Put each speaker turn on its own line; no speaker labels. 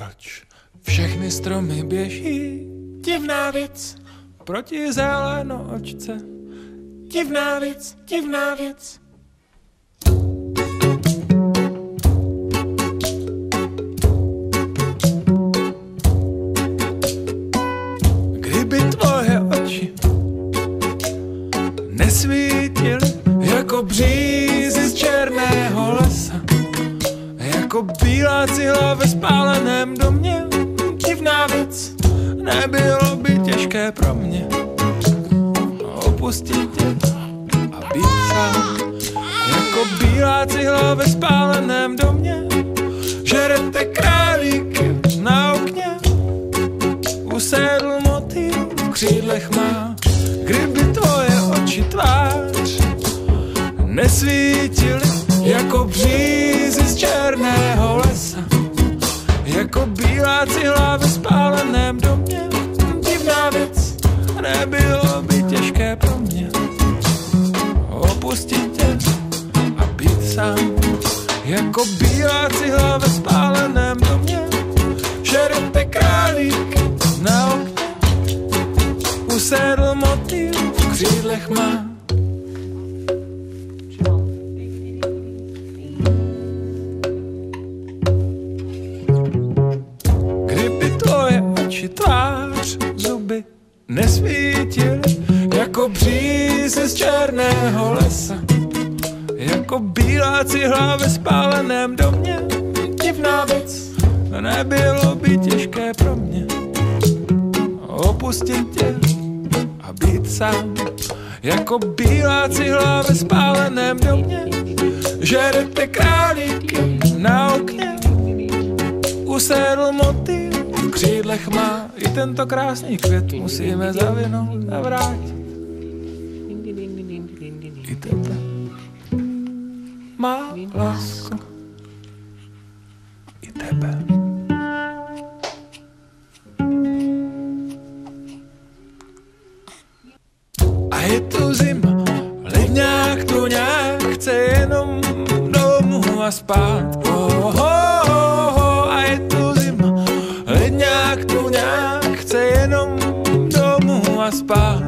Proč všechny stromy běží? Divná věc proti zelenoočce. Divná věc, divná věc. Kdyby tvoje oči nesvítily jako břízy z černého lesa, jako bílá cihla ve spáleném domě, divná věc, nebylo by těžké pro mě opustit tě a být sám. Jako bílá cihla ve spáleném domě, žerete králíky na okně, usedl motýl v křídlech má. Kdyby tvoje oči tvář nesvítily jako břízy z černého lesa, jako bílá cihla ve spáleném domě, divná věc, nebylo by těžké pro mě opustit tě a být sám. Jako bílá cihla ve spáleném domě, žerete králíky na okně, usedl motýl v křídlech má. Kdyby tvoje oči, tvář, zuby nesvítily jako břízy z černého lesa, jako bílá cihla ve spáleném domě, divná věc, nebylo by těžké pro mě opustit tě a být sám. Jako bílá cihla ve spáleném domě, žerete králíky na okně, usedl motýl v křídlech má. I tento krásný květ musíme zavinout a vrátit. I tebe, má lásko, i tebe. A je tu zima, ledňák, tuňák, chce jenom domů a spát. A je tu zima, ledňák, tuňák, chce jenom domů a spát.